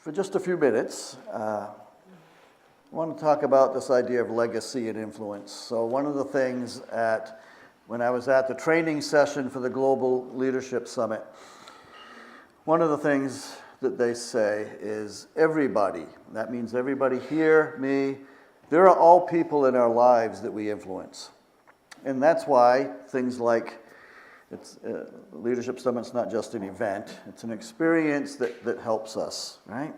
For just a few minutes, I want to talk about this idea of legacy and influence. So one of the things when I was at the training session for the Global Leadership Summit, one of the things that they say is everybody, that means everybody here, me, there are all people in our lives that we influence. And that's why things like Leadership Summit's not just an event, it's an experience that helps us, right?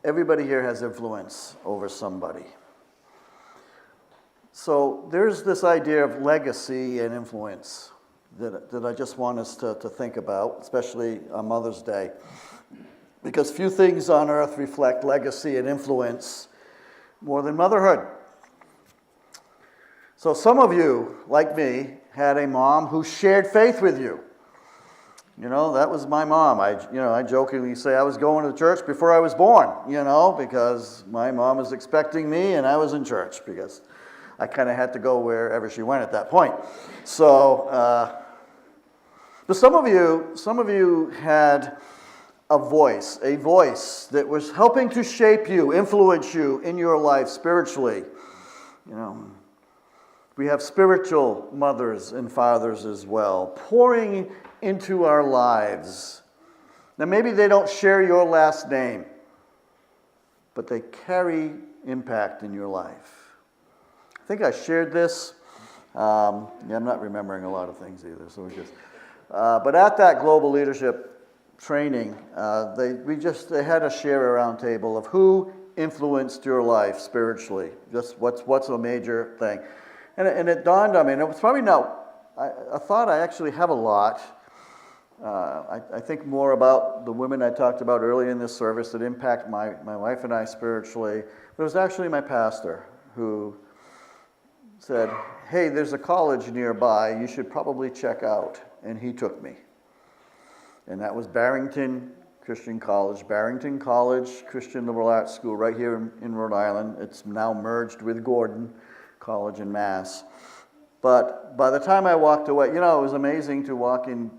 Everybody here has influence over somebody. So there's this idea of legacy and influence that I just want us to think about, especially on Mother's Day. Because few things on earth reflect legacy and influence more than motherhood. So some of you, like me, had a mom who shared faith with you. You know, that was my mom. I jokingly say I was going to church before I was born, because my mom was expecting me and I was in church because I kind of had to go wherever she went at that point. So, but some of you had a voice that was helping to shape you, influence you in your life spiritually. We have spiritual mothers and fathers as well, pouring into our lives. Now, maybe they don't share your last name, but they carry impact in your life. I think I shared this. I'm not remembering a lot of things either, so but at that global leadership training, they had a share around table of who influenced your life spiritually. Just what's a major thing. And it dawned on me, and it was probably not, I thought I actually have a lot. I think more about the women I talked about earlier in this service that impact my wife and I spiritually. But it was actually my pastor who said, hey, there's a college nearby you should probably check out. And he took me. And that was Barrington Christian College. Barrington College, Christian Liberal Arts School right here in Rhode Island. It's now merged with Gordon College in Mass. But by the time I walked away, it was amazing to walk in,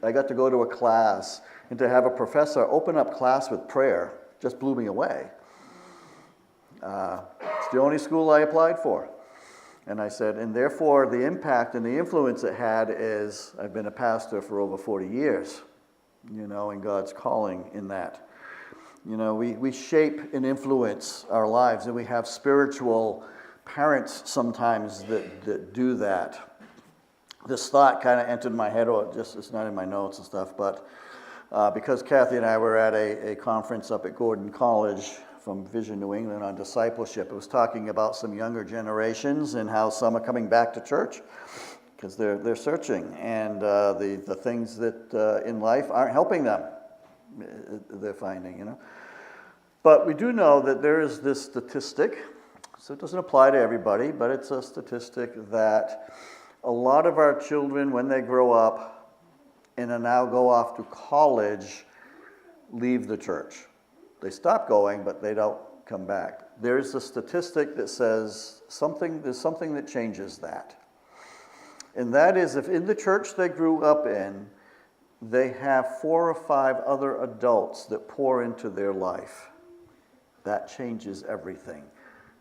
I got to go to a class, and to have a professor open up class with prayer just blew me away. It's the only school I applied for. And I said, and therefore the impact and the influence it had is, I've been a pastor for over 40 years, and God's calling in that. We shape and influence our lives, and we have spiritual parents sometimes that do that. This thought kind of entered my head, it's not in my notes and stuff, but because Kathy and I were at a conference up at Gordon College from Vision New England on discipleship, it was talking about some younger generations and how some are coming back to church because they're searching, and the things that in life aren't helping them, they're finding, But we do know that there is this statistic. So it doesn't apply to everybody, but it's a statistic that a lot of our children, when they grow up and now go off to college, leave the church. They stop going, but they don't come back. There's a statistic that says there's something that changes that. And that is, if in the church they grew up in, they have 4 or 5 other adults that pour into their life. That changes everything.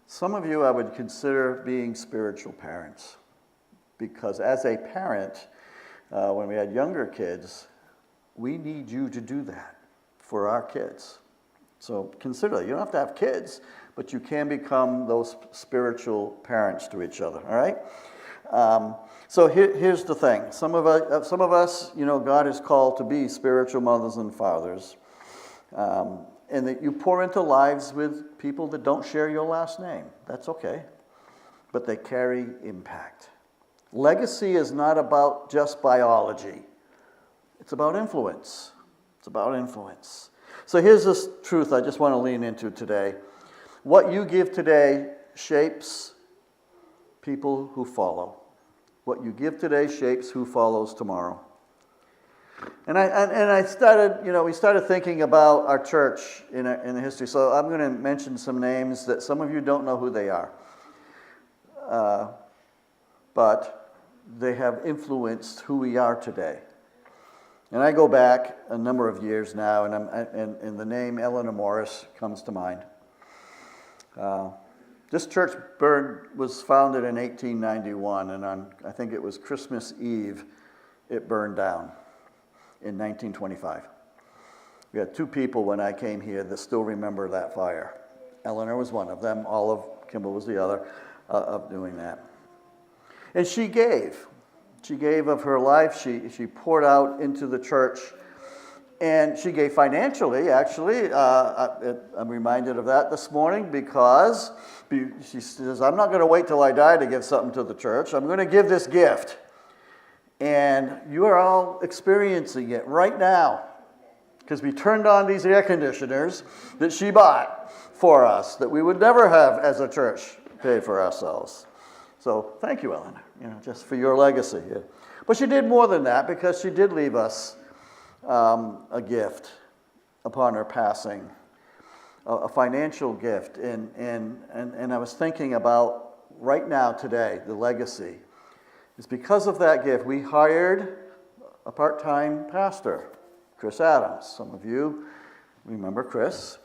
Some of you I would consider being spiritual parents, because as a parent, when we had younger kids, we need you to do that for our kids. So consider that. You don't have to have kids, but you can become those spiritual parents to each other, all right? So here's the thing. Some of us, God is called to be spiritual mothers and fathers. And that you pour into lives with people that don't share your last name. That's okay. But they carry impact. Legacy is not about just biology. It's about influence. It's about influence. So here's this truth I just want to lean into today. What you give today shapes people who follow. What you give today shapes who follows tomorrow. And I started, we started thinking about our church in the history. So I'm going to mention some names that some of you don't know who they are. But they have influenced who we are today. And I go back a number of years now, and the name Eleanor Morris comes to mind. This church was founded in 1891, and I think it was Christmas Eve, it burned down in 1925. We had 2 people when I came here that still remember that fire. Eleanor was one of them. Olive Kimball was the other of doing that. And she gave. She gave of her life. She poured out into the church. And she gave financially, actually. I'm reminded of that this morning because she says, I'm not going to wait till I die to give something to the church. I'm going to give this gift. And you are all experiencing it right now because we turned on these air conditioners that she bought for us that we would never have as a church pay for ourselves. So thank you, Eleanor, just for your legacy. Yeah. But she did more than that because she did leave us a gift upon her passing, a financial gift. And I was thinking about right now today, the legacy. It's because of that gift, we hired a part-time pastor, Chris Adams. Some of you remember Chris.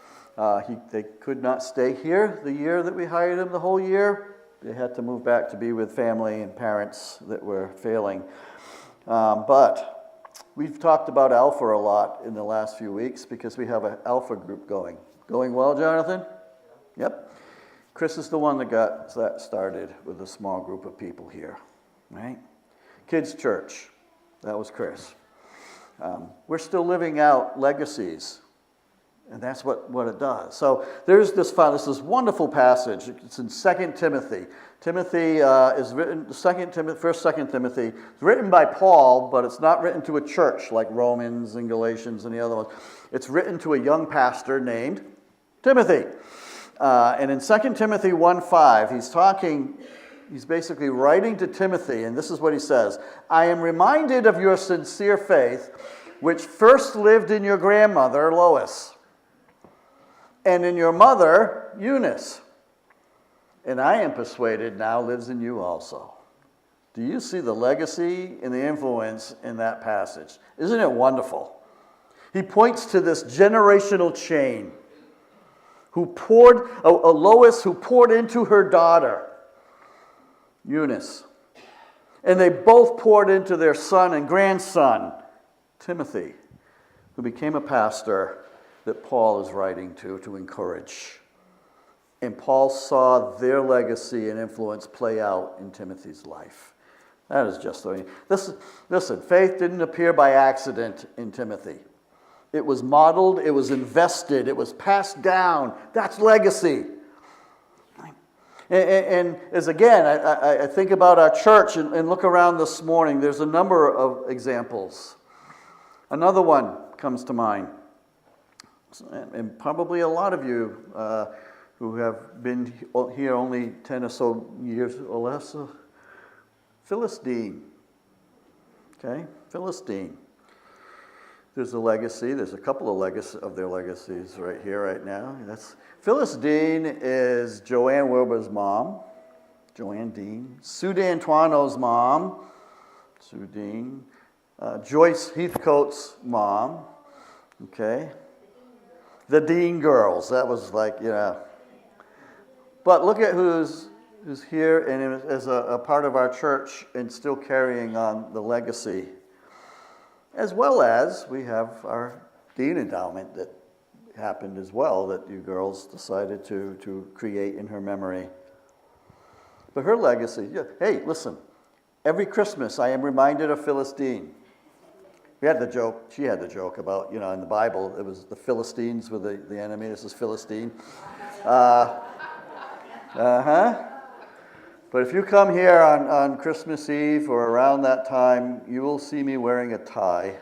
They could not stay here the year that we hired him, the whole year. They had to move back to be with family and parents that were failing. But we've talked about Alpha a lot in the last few weeks because we have an Alpha group going. Going well, Jonathan? Yep. Chris is the one that got that started with a small group of people here, right? Kids Church, that was Chris. We're still living out legacies, and that's what it does. So there's this wonderful passage. It's in 2 Timothy. Timothy is written, 1st, 2 Timothy. It's written by Paul, but it's not written to a church like Romans and Galatians and the other ones. It's written to a young pastor named Timothy. And in 2 Timothy 1:5, he's basically writing to Timothy, and this is what he says. I am reminded of your sincere faith, which first lived in your grandmother, Lois, and in your mother, Eunice. And I am persuaded now lives in you also. Do you see the legacy and the influence in that passage? Isn't it wonderful? He points to this generational chain Lois who poured into her daughter, Eunice. And they both poured into their son and grandson, Timothy, who became a pastor that Paul is writing to encourage. And Paul saw their legacy and influence play out in Timothy's life. That is just the way. Listen, faith didn't appear by accident in Timothy. It was modeled, it was invested, it was passed down. That's legacy. And as again, I think about our church and look around this morning, there's a number of examples. Another one comes to mind. And probably a lot of you who have been here only 10 or so years or less. Phyllis Dean. Okay? Phyllis Dean. There's a legacy. There's a couple of their legacies right here, right now. Phyllis Dean is Joanne Wilbur's mom. Joanne Dean. Sue D'Antuono's mom. Sue Dean. Joyce Heathcote's mom. Okay? The Dean girls. That was like, But look at who's here and as a part of our church and still carrying on the legacy. As well as we have our Dean endowment that happened as well that you girls decided to create in her memory. But her legacy, hey, listen, every Christmas I am reminded of Phyllis Dean. She had the joke about, in the Bible, it was the Philistines were the enemy. This is Philistine. But if you come here on Christmas Eve or around that time, you will see me wearing a tie.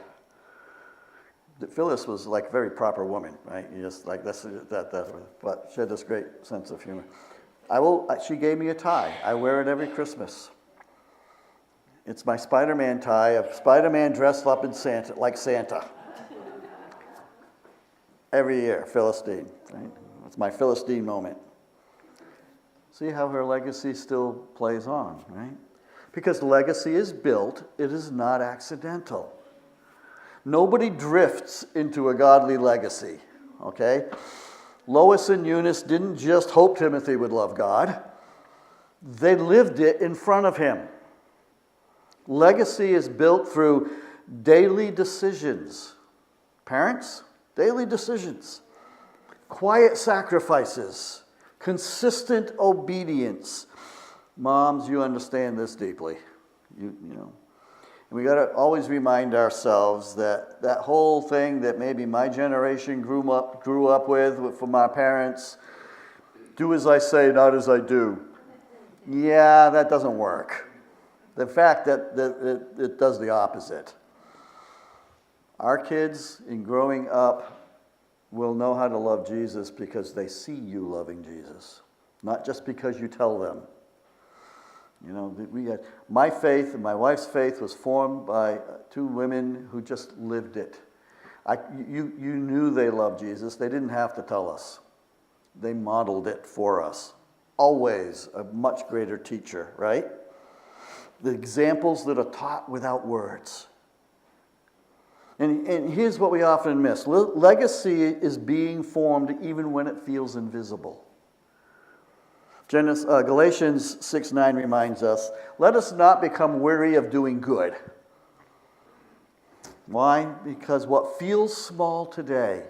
Phyllis was like a very proper woman, right? You just like that. But she had this great sense of humor. She gave me a tie. I wear it every Christmas. It's my Spider-Man tie of Spider-Man dressed up in Santa. Every year, Phyllis Dean. Right? It's my Phyllis Dean moment. See how her legacy still plays on, right? Because legacy is built, it is not accidental. Nobody drifts into a godly legacy, okay? Lois and Eunice didn't just hope Timothy would love God. They lived it in front of him. Legacy is built through daily decisions. Parents, daily decisions. Quiet sacrifices. Consistent obedience. Moms, you understand this deeply. You know. And we got to always remind ourselves that that whole thing that maybe my generation grew up with from our parents, do as I say, not as I do. Yeah, that doesn't work. The fact that it does the opposite. Our kids, in growing up, will know how to love Jesus because they see you loving Jesus, not just because you tell them. You know, my faith and my wife's faith was formed by two women who just lived it. You knew they loved Jesus. They didn't have to tell us. They modeled it for us. Always a much greater teacher, right? The examples that are taught without words. And here's what we often miss. Legacy is being formed even when it feels invisible. Galatians 6:9 reminds us, let us not become weary of doing good. Why? Because what feels small today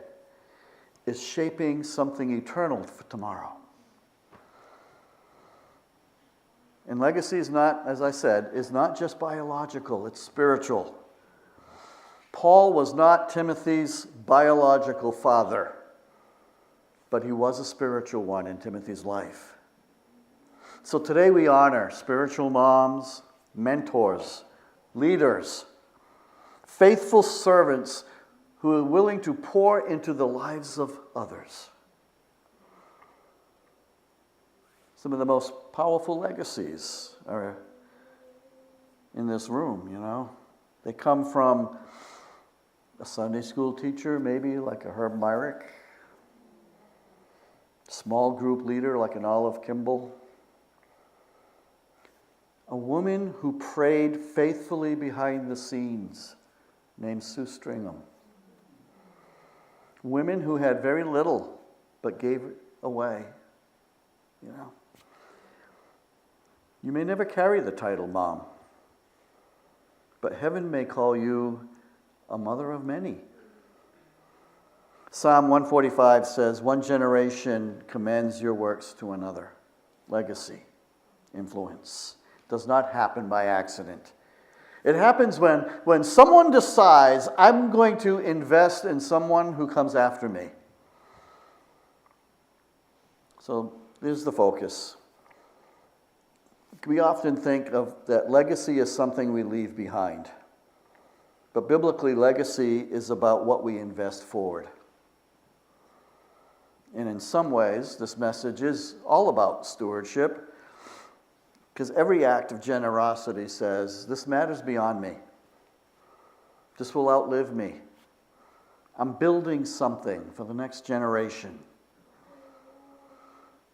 is shaping something eternal for tomorrow. And legacy is not, as I said, is not just biological, it's spiritual. Paul was not Timothy's biological father, but he was a spiritual one in Timothy's life. So today we honor spiritual moms, mentors, leaders, faithful servants who are willing to pour into the lives of others. Some of the most powerful legacies are in this room, you know. They come from a Sunday school teacher, maybe like a Herb Myrick, small group leader like an Olive Kimball, a woman who prayed faithfully behind the scenes named Sue Stringham, women who had very little but gave it away, you know. You may never carry the title mom, but heaven may call you a mother of many. Psalm 145 says, one generation commends your works to another. Legacy, influence, does not happen by accident. It happens when someone decides, I'm going to invest in someone who comes after me. So there's the focus. We often think of that legacy as something we leave behind. But biblically, legacy is about what we invest forward. And in some ways, this message is all about stewardship, because every act of generosity says, this matters beyond me. This will outlive me. I'm building something for the next generation.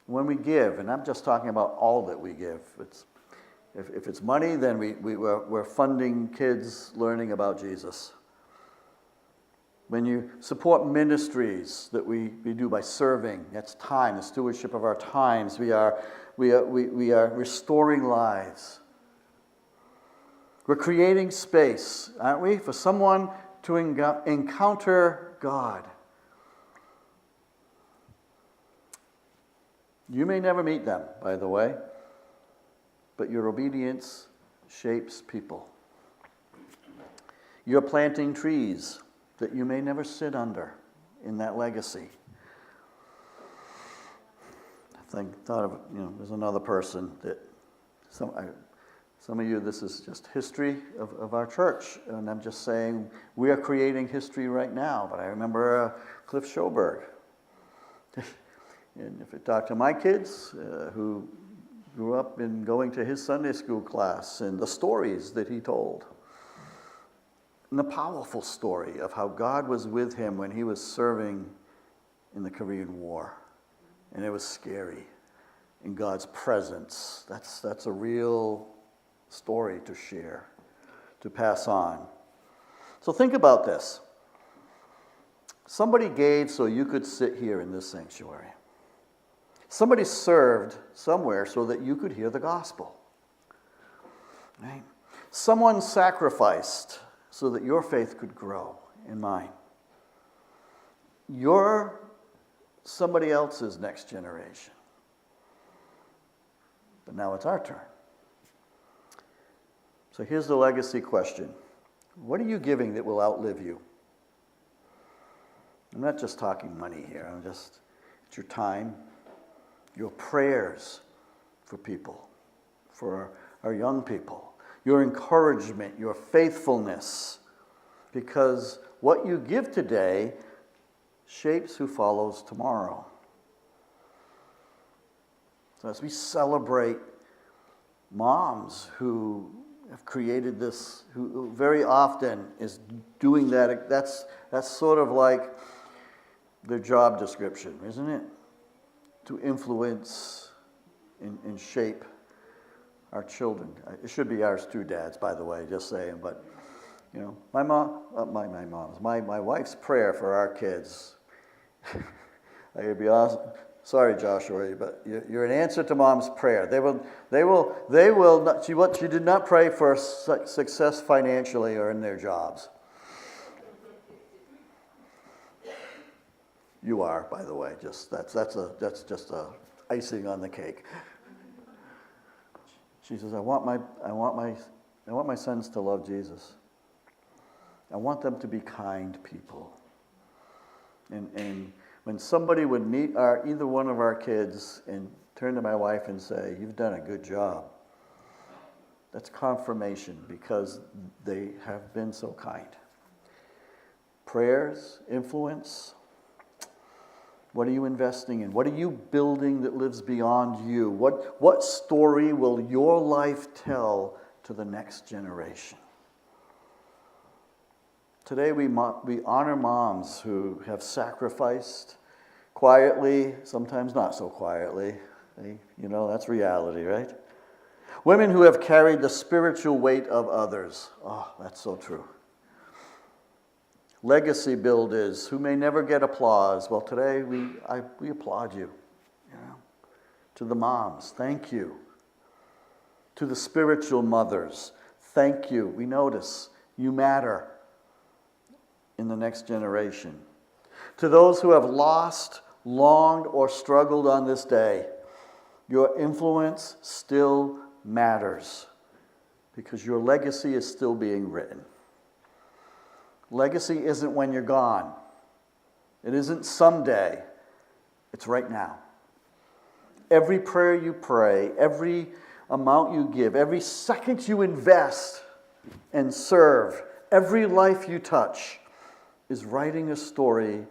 When we give, and I'm just talking about all that we give, if it's money, then we're funding kids learning about Jesus. When you support ministries that we do by serving, that's time, the stewardship of our times. We are restoring lives. We're creating space, aren't we, for someone to encounter God. You may never meet them, by the way, but your obedience shapes people. You're planting trees that you may never sit under in that legacy. Thought of, there's another person that, some of you, this is just history of our church, and I'm just saying we are creating history right now, but I remember Cliff Schoberg. And if I talk to my kids who grew up in going to his Sunday school class and the stories that he told, and the powerful story of how God was with him when he was serving in the Korean War, and it was scary, in God's presence. That's a real story to share, to pass on. So think about this. Somebody gave so you could sit here in this sanctuary. Somebody served somewhere so that you could hear the gospel. Right? Someone sacrificed so that your faith could grow and mine. You're somebody else's next generation. But now it's our turn. So here's the legacy question. What are you giving that will outlive you? I'm not just talking money here. It's your time, your prayers for people, for our young people, your encouragement, your faithfulness. Because what you give today shapes who follows tomorrow. So as we celebrate moms who have created this, who very often is doing that, that's sort of like their job description, isn't it? To influence and shape our children. It should be ours too, dads, by the way, just saying. But, you know, my wife's prayer for our kids. I could be honest. Sorry, Joshua, but you're an answer to mom's prayer. They will not, she did not pray for success financially or in their jobs. You are, by the way. That's just a icing on the cake. She says, I want my sons to love Jesus. I want them to be kind people. And when somebody would meet either one of our kids and turn to my wife and say, "You've done a good job," that's confirmation because they have been so kind. Prayers, influence. What are you investing in? What are you building that lives beyond you? What story will your life tell to the next generation? Today we honor moms who have sacrificed quietly, sometimes not so quietly. That's reality, right? Women who have carried the spiritual weight of others. Oh, that's so true. Legacy builders who may never get applause. Well, today we applaud you. To the moms, thank you. To the spiritual mothers, thank you. We notice you matter in the next generation. To those who have lost, longed, or struggled on this day, your influence still matters because your legacy is still being written. Legacy isn't when you're gone. It isn't someday. It's right now. Every prayer you pray, every amount you give, every second you invest and serve, every life you touch is writing a story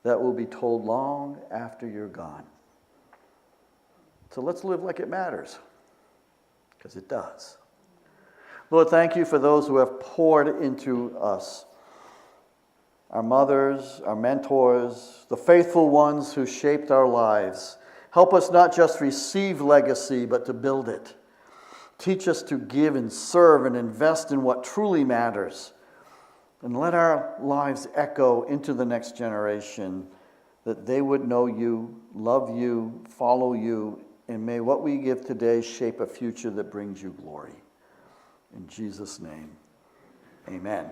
that will be told long after you're gone. So let's live like it matters, because it does. Lord, thank you for those who have poured into us. Our mothers, our mentors, the faithful ones who shaped our lives. Help us not just receive legacy, but to build it. Teach us to give and serve and invest in what truly matters. And let our lives echo into the next generation, that they would know you, love you, follow you, and may what we give today shape a future that brings you glory. In Jesus' name, amen.